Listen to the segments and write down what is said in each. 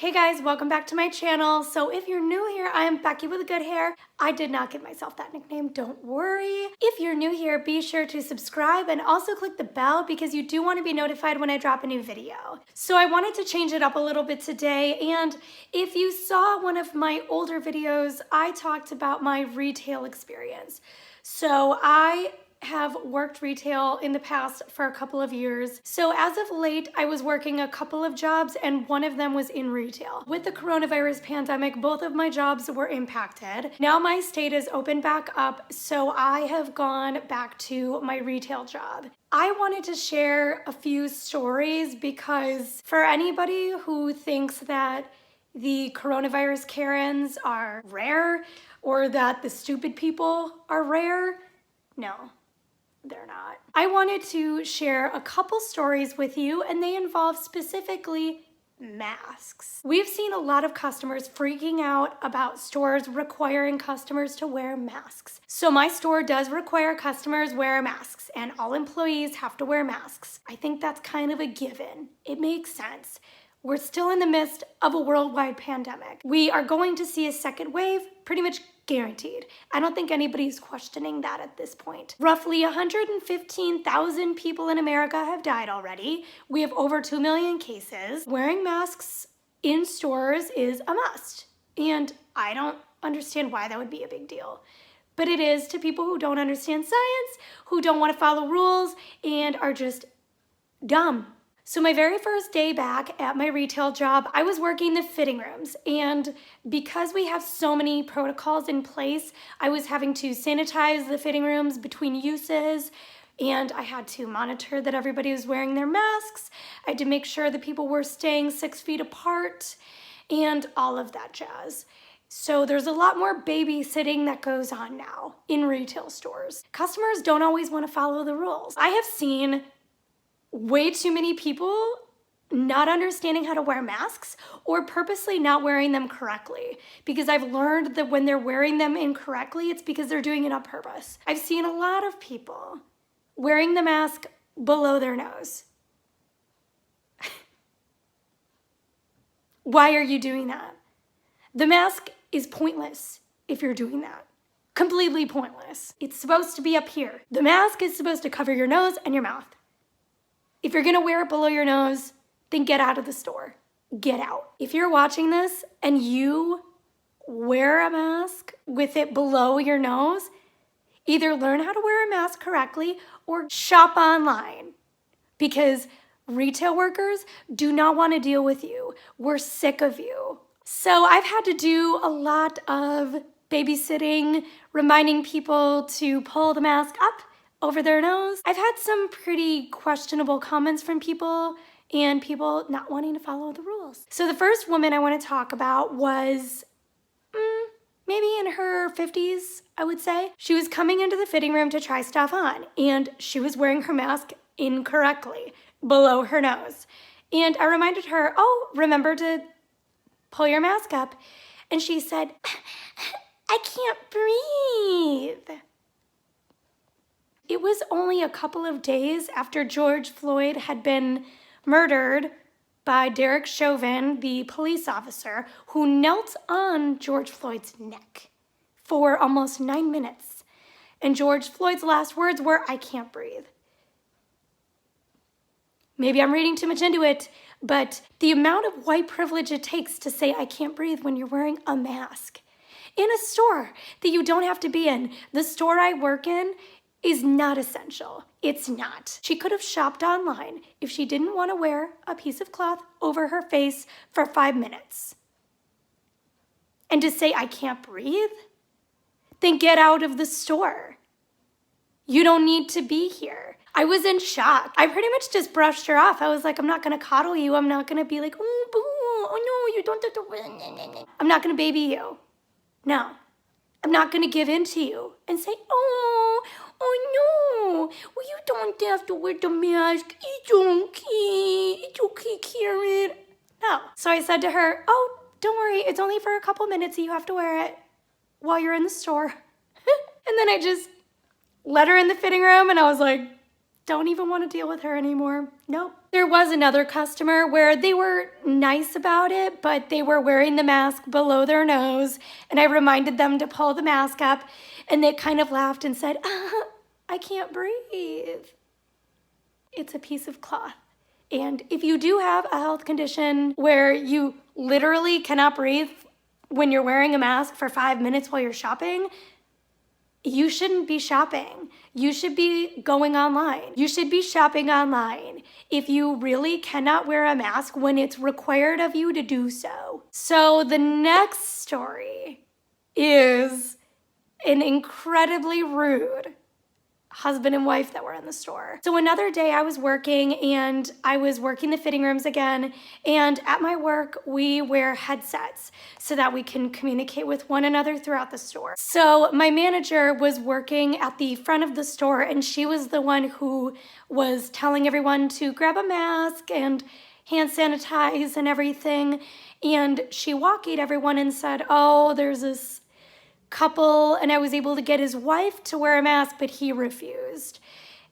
Hey guys, welcome back to my channel. So if you're new here, I am Becky with good hair. I did not give myself that nickname, don't worry. If you're new here, be sure to subscribe and also click the bell because you do want to be notified when I drop a new video. So I wanted to change it up a little bit today, and if you saw one of my older videos, I talked about my retail experience. So I have worked retail in the past for a couple of years. So as of late, I was working a couple of jobs and one of them was in retail. With the coronavirus pandemic, both of my jobs were impacted. Now my state is open back up, so I have gone back to my retail job. I wanted to share a few stories because for anybody who thinks that the coronavirus Karens are rare or that the stupid people are rare, no. They're not. I wanted to share a couple stories with you, and they involve specifically masks. We've seen a lot of customers freaking out about stores requiring customers to wear masks. So my store does require customers wear masks, and all employees have to wear masks. I think that's kind of a given. It makes sense. We're still in the midst of a worldwide pandemic. We are going to see a second wave, pretty much guaranteed. I don't think anybody's questioning that at this point. Roughly 115,000 people in America have died already. We have over 2 million cases. Wearing masks in stores is a must. And I don't understand why that would be a big deal. But it is to people who don't understand science, who don't want to follow rules, and are just dumb. So my very first day back at my retail job, I was working the fitting rooms, and because we have so many protocols in place, I was having to sanitize the fitting rooms between uses, and I had to monitor that everybody was wearing their masks. I had to make sure that people were staying 6 feet apart, and all of that jazz. So there's a lot more babysitting that goes on now in retail stores. Customers don't always want to follow the rules. I have seen way too many people not understanding how to wear masks or purposely not wearing them correctly, because I've learned that when they're wearing them incorrectly, it's because they're doing it on purpose. I've seen a lot of people wearing the mask below their nose. Why are you doing that? The mask is pointless if you're doing that. Completely pointless. It's supposed to be up here. The mask is supposed to cover your nose and your mouth. If you're gonna wear it below your nose, then get out of the store. Get out. If you're watching this and you wear a mask with it below your nose, either learn how to wear a mask correctly or shop online, because retail workers do not want to deal with you. We're sick of you. So I've had to do a lot of babysitting, reminding people to pull the mask up over their nose. I've had some pretty questionable comments from people and people not wanting to follow the rules. So the first woman I want to talk about was maybe in her 50s, I would say. She was coming into the fitting room to try stuff on, and she was wearing her mask incorrectly below her nose. And I reminded her, oh, remember to pull your mask up. And she said, I can't breathe. It was only a couple of days after George Floyd had been murdered by Derek Chauvin, the police officer, who knelt on George Floyd's neck for almost 9 minutes. And George Floyd's last words were, I can't breathe. Maybe I'm reading too much into it, but the amount of white privilege it takes to say I can't breathe when you're wearing a mask in a store that you don't have to be in. The store I work in is not essential. It's not. She could have shopped online if she didn't want to wear a piece of cloth over her face for 5 minutes. And to say, I can't breathe? Then get out of the store. You don't need to be here. I was in shock. I pretty much just brushed her off. I was like, I'm not gonna coddle you. I'm not gonna be like, oh, boo, oh no, you don't have to. I'm not gonna baby you. No. I'm not gonna give in to you and say, oh no, well, you don't have to wear the mask. It's okay, Karen. No. So I said to her, oh, don't worry. It's only for a couple minutes that you have to wear it while you're in the store. And then I just let her in the fitting room and I was like, don't even want to deal with her anymore. Nope. There was another customer where they were nice about it, but they were wearing the mask below their nose, and I reminded them to pull the mask up, and they kind of laughed and said, I can't breathe. It's a piece of cloth. And if you do have a health condition where you literally cannot breathe when you're wearing a mask for 5 minutes while you're shopping, you shouldn't be shopping. You should be going online. You should be shopping online if you really cannot wear a mask when it's required of you to do so. So the next story is an incredibly rude husband and wife that were in the store. So another day I was working and I was working the fitting rooms again, and at my work we wear headsets so that we can communicate with one another throughout the store. So my manager was working at the front of the store, and she was the one who was telling everyone to grab a mask and hand sanitize and everything, and she walkied everyone and said, oh, there's this couple, and I was able to get his wife to wear a mask, but he refused.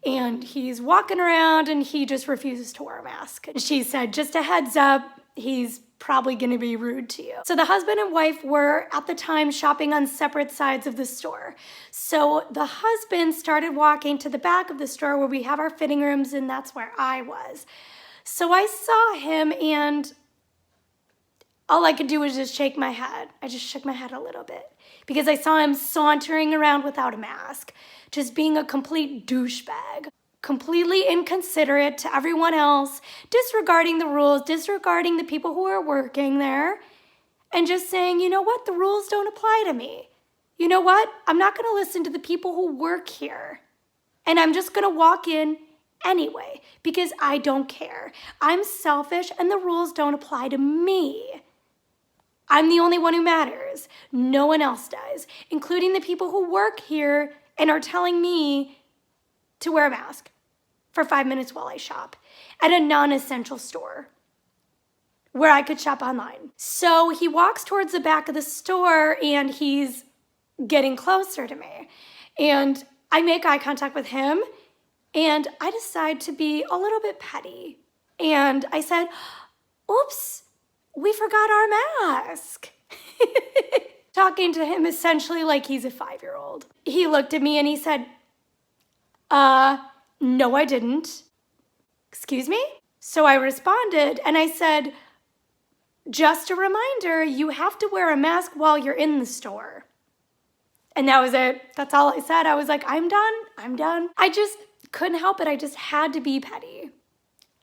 And he's walking around and he just refuses to wear a mask. And she said, just a heads up, he's probably gonna be rude to you. So the husband and wife were at the time shopping on separate sides of the store. So the husband started walking to the back of the store where we have our fitting rooms, and that's where I was. So I saw him, and all I could do was just shake my head. I just shook my head a little bit because I saw him sauntering around without a mask, just being a complete douchebag, completely inconsiderate to everyone else, disregarding the rules, disregarding the people who are working there, and just saying, you know what, the rules don't apply to me. You know what, I'm not gonna listen to the people who work here, and I'm just gonna walk in anyway because I don't care. I'm selfish and the rules don't apply to me. I'm the only one who matters. No one else does, including the people who work here and are telling me to wear a mask for 5 minutes while I shop at a non-essential store where I could shop online. So he walks towards the back of the store and he's getting closer to me. And I make eye contact with him, and I decide to be a little bit petty. And I said, oops, we forgot our mask. Talking to him essentially like he's a 5-year-old. He looked at me and he said, no, I didn't. Excuse me? So I responded and I said, just a reminder, you have to wear a mask while you're in the store. And that was it. That's all I said. I was like, I'm done. I just couldn't help it. I just had to be petty.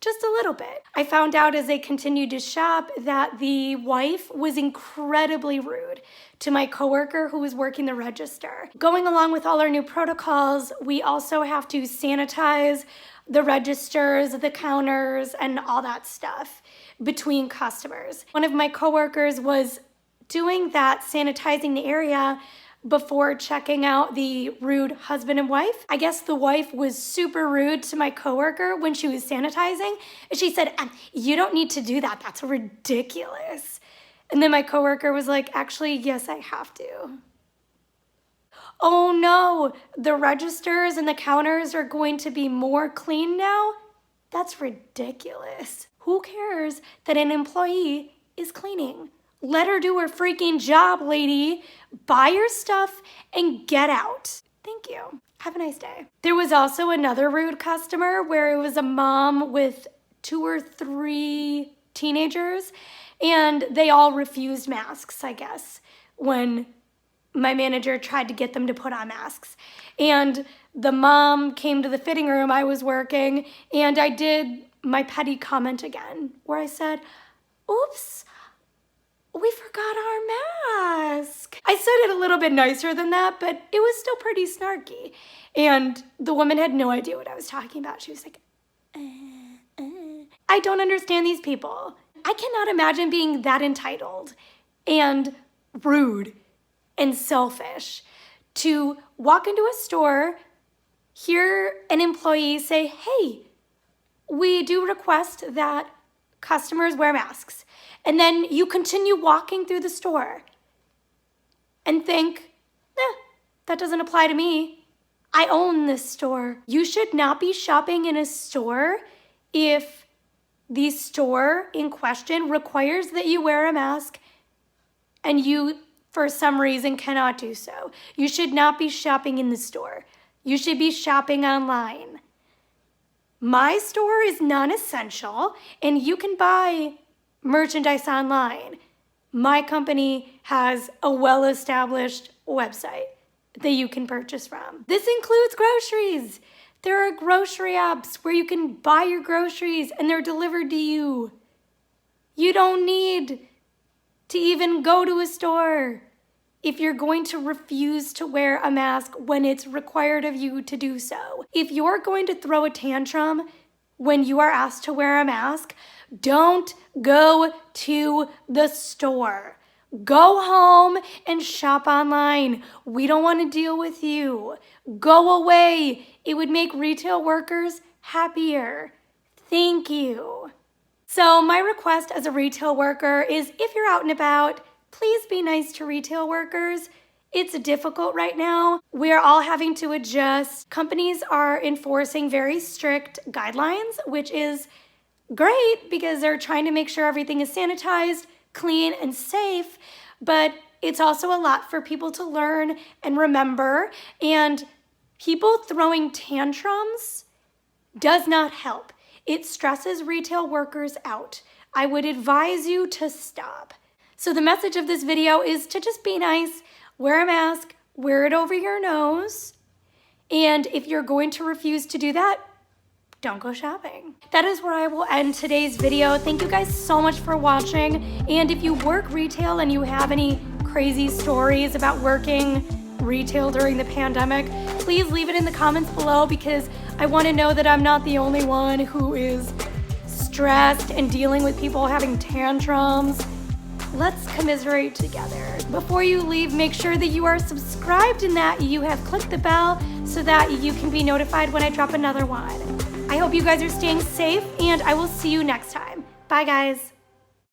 Just a little bit. I found out as I continued to shop that the wife was incredibly rude to my coworker who was working the register. Going along with all our new protocols, we also have to sanitize the registers, the counters, and all that stuff between customers. One of my coworkers was doing that, sanitizing the area before checking out the rude husband and wife. I guess the wife was super rude to my coworker when she was sanitizing. And she said, you don't need to do that. That's ridiculous. And then my coworker was like, actually, yes, I have to. Oh no, the registers and the counters are going to be more clean now? That's ridiculous. Who cares that an employee is cleaning? Let her do her freaking job, lady. Buy your stuff and get out. Thank you. Have a nice day. There was also another rude customer where it was a mom with 2 or 3 teenagers, and they all refused masks, I guess, when my manager tried to get them to put on masks. And the mom came to the fitting room I was working, and I did my petty comment again, where I said, oops, we forgot our mask. I said it a little bit nicer than that, but it was still pretty snarky. And the woman had no idea what I was talking about. She was like, I don't understand these people. I cannot imagine being that entitled and rude and selfish to walk into a store, hear an employee say, hey, we do request that customers wear masks. And then you continue walking through the store and think, that doesn't apply to me. I own this store. You should not be shopping in a store if the store in question requires that you wear a mask and you, for some reason, cannot do so. You should not be shopping in the store. You should be shopping online. My store is non-essential and you can buy merchandise online. My company has a well-established website that you can purchase from. This includes groceries. There are grocery apps where you can buy your groceries and they're delivered to you. You don't need to even go to a store if you're going to refuse to wear a mask when it's required of you to do so. If you're going to throw a tantrum when you are asked to wear a mask, don't go to the store. Go home and shop online. We don't want to deal with you. Go away. It would make retail workers happier. Thank you. So my request as a retail worker is if you're out and about, please be nice to retail workers. It's difficult right now. We are all having to adjust. Companies are enforcing very strict guidelines, which is great because they're trying to make sure everything is sanitized, clean, and safe, but it's also a lot for people to learn and remember, and people throwing tantrums does not help. It stresses retail workers out. I would advise you to stop. So the message of this video is to just be nice, wear a mask, wear it over your nose, and if you're going to refuse to do that, don't go shopping. That is where I will end today's video. Thank you guys so much for watching. And if you work retail and you have any crazy stories about working retail during the pandemic, please leave it in the comments below because I want to know that I'm not the only one who is stressed and dealing with people having tantrums. Let's commiserate together. Before you leave, make sure that you are subscribed and that you have clicked the bell so that you can be notified when I drop another one. I hope you guys are staying safe, and I will see you next time. Bye, guys.